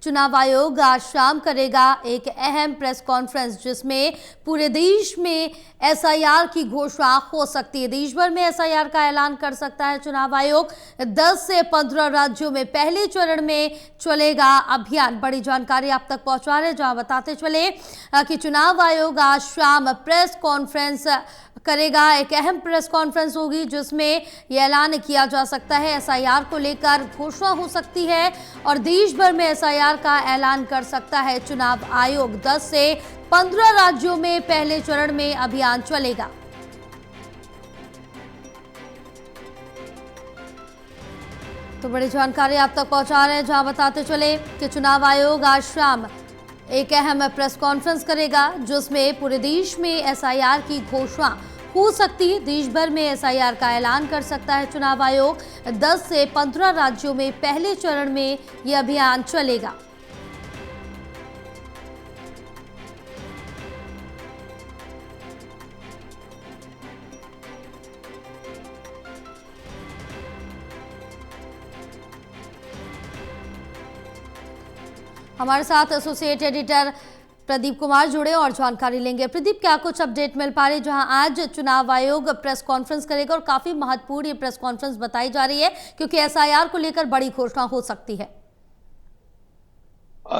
चुनाव आयोग आज शाम करेगा एक अहम प्रेस कॉन्फ्रेंस, जिसमें पूरे देश में एसआईआर की घोषणा हो सकती है। देश भर में एसआईआर का ऐलान कर सकता है चुनाव आयोग। 10 से 15 राज्यों में पहले चरण में चलेगा अभियान। बड़ी जानकारी आप तक पहुंचा रहे, जहां बताते चले कि चुनाव आयोग आज शाम प्रेस कॉन्फ्रेंस करेगा। एक अहम प्रेस कॉन्फ्रेंस होगी, जिसमें यह ऐलान किया जा सकता है। एसआईआर को लेकर घोषणा हो सकती है और देश भर में एसआईआर का ऐलान कर सकता है चुनाव आयोग। 10 से 15 राज्यों में पहले चरण में अभियान चलेगा। तो बड़ी जानकारी आप तक पहुंचा रहे हैं, जहां बताते चले कि चुनाव आयोग आज शाम एक अहम प्रेस कॉन्फ्रेंस करेगा, जिसमें पूरे देश में एसआईआर की घोषणा हो सकती है। देश भर में एसआईआर का ऐलान कर सकता है चुनाव आयोग। 10 से 15 राज्यों में पहले चरण में यह अभियान चलेगा। हमारे साथ एसोसिएट एडिटर प्रदीप कुमार जुड़े और जानकारी लेंगे। प्रदीप, क्या कुछ अपडेट मिल पा रही, जहां आज चुनाव आयोग प्रेस कॉन्फ्रेंस करेगा और काफी महत्वपूर्ण ये प्रेस कॉन्फ्रेंस बताई जा रही है, क्योंकि एसआईआर को लेकर बड़ी घोषणा हो सकती है।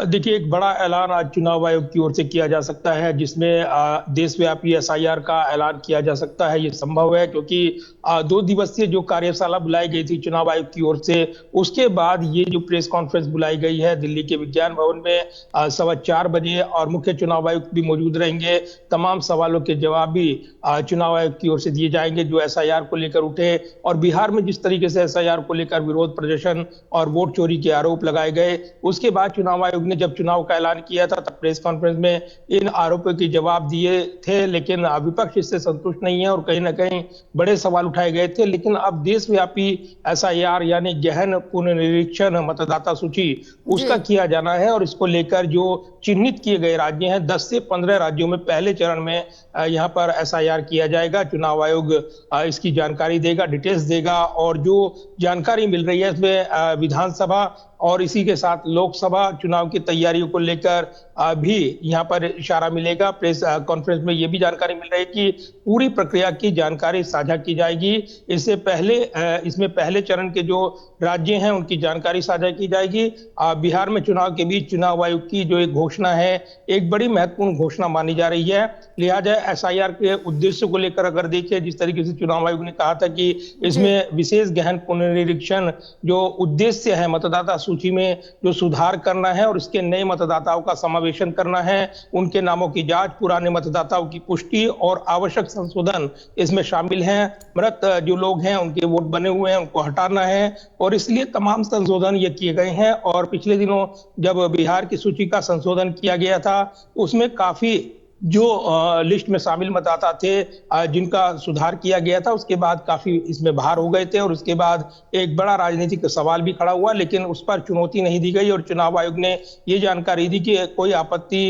देखिए, एक बड़ा ऐलान आज चुनाव आयोग की ओर से किया जा सकता है, जिसमें देशव्यापी एसआईआर का ऐलान किया जा सकता है। ये संभव है क्योंकि 2 दिवसीय जो कार्यशाला बुलाई गई थी चुनाव आयोग की ओर से, उसके बाद ये जो प्रेस कॉन्फ्रेंस बुलाई गई है दिल्ली के विज्ञान भवन में 4:15 बजे, और मुख्य चुनाव आयुक्त भी मौजूद रहेंगे। तमाम सवालों के जवाब भी चुनाव आयोग की ओर से दिए जाएंगे जो एसआईआर को लेकर उठे, और बिहार में जिस तरीके से एसआईआर को लेकर विरोध प्रदर्शन और वोट चोरी के आरोप लगाए गए, उसके बाद चुनाव आयोग ने जब चुनाव का ऐलान किया था तब प्रेस कॉन्फ्रेंस में इन आरोपों के जवाब दिए थे, लेकिन विपक्ष इससे संतुष्ट नहीं है और कहीं ना कहीं बड़े सवाल उठाए गए थे। लेकिन अब देशव्यापी एसआईआर यानी गहन पुनर्निरीक्षण मतदाता सूची, उसका किया जाना है, और इसको लेकर जो चिन्हित किए गए राज्य हैं 10 से 15 राज्यों में पहले चरण में यहाँ पर एसआईआर किया जाएगा। चुनाव आयोग इसकी जानकारी देगा, डिटेल्स देगा, और जो जानकारी मिल रही है इसमें विधानसभा और इसी के साथ लोकसभा चुनाव की तैयारियों को लेकर भी यहाँ पर इशारा मिलेगा। प्रेस कॉन्फ्रेंस में ये भी जानकारी मिल रही है कि पूरी प्रक्रिया की जानकारी साझा की जाएगी। इससे पहले इसमें पहले चरण के जो राज्य हैं उनकी जानकारी साझा की जाएगी। बिहार में चुनाव के बीच चुनाव आयोग की जो एक घोषणा है, एक बड़ी महत्वपूर्ण घोषणा मानी जा रही है। लिहाजा एसआईआर के उद्देश्य को लेकर अगर देखिए, जिस तरीके से चुनाव आयोग ने कहा था कि इसमें विशेष गहन पुनर्निरीक्षण जो उद्देश्य है, मतदाता सूची में जो सुधार करना है और इसके नए मतदाताओं का समावेशन करना है, उनके नामों की जांच, पुराने मतदाताओं की पुष्टि और आवश्यक संशोधन इसमें शामिल हैं। मृत जो लोग हैं उनके वोट बने हुए हैं, उनको हटाना है, और इसलिए तमाम संशोधन ये किए गए हैं। और पिछले दिनों जब बिहार की सूची का संशोधन किया गया था, उसमें काफी जो लिस्ट में शामिल मतदाता थे जिनका सुधार किया गया था, उसके बाद काफी इसमें बाहर हो गए थे, और उसके बाद एक बड़ा राजनीतिक सवाल भी खड़ा हुआ, लेकिन उस पर चुनौती नहीं दी गई और चुनाव आयोग ने ये जानकारी दी कि कोई आपत्ति,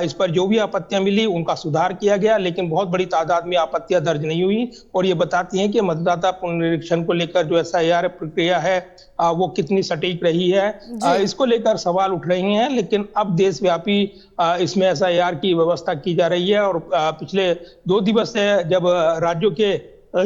इस पर जो भी आपत्तियां मिली उनका सुधार किया गया, लेकिन बहुत बड़ी तादाद में आपत्तियां दर्ज नहीं हुई। और ये बताती हैं कि मतदाता पुनरीक्षण को लेकर जो एसआईआर प्रक्रिया है वो कितनी सटीक रही है। इसको लेकर सवाल उठ रहे हैं, लेकिन अब देशव्यापी इसमें एसआईआर की व्यवस्था की जा रही है। और पिछले 2 दिवस से जब राज्यों के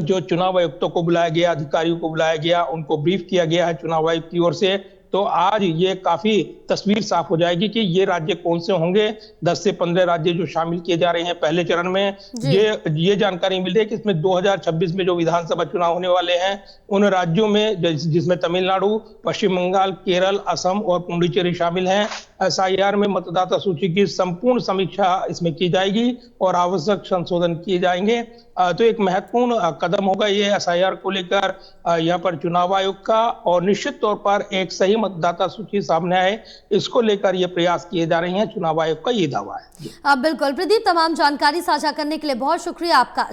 जो चुनाव आयुक्तों को बुलाया गया, अधिकारियों को बुलाया गया, उनको ब्रीफ किया गया है चुनाव आयोग की ओर से, तो आज ये काफी तस्वीर साफ हो जाएगी कि ये राज्य कौन से होंगे। 10 से 15 राज्य जो शामिल किए जा रहे हैं पहले चरण में, ये जानकारी मिल रही है कि इसमें 2026 में जो विधानसभा चुनाव होने वाले हैं, उन राज्यों में जिसमें तमिलनाडु, पश्चिम बंगाल, केरल, असम और पुडुचेरी शामिल हैं, एसआईआर में मतदाता सूची की संपूर्ण समीक्षा इसमें की जाएगी और आवश्यक संशोधन किए जाएंगे। तो एक महत्वपूर्ण कदम होगा ये एसआईआर को लेकर यहाँ पर चुनाव आयोग का, और निश्चित तौर पर एक सही मतदाता सूची सामने आए, इसको लेकर ये प्रयास किए जा रहे हैं। चुनाव आयोग का ये दावा है। बिल्कुल प्रदीप, तमाम जानकारी साझा करने के लिए बहुत शुक्रिया आपका।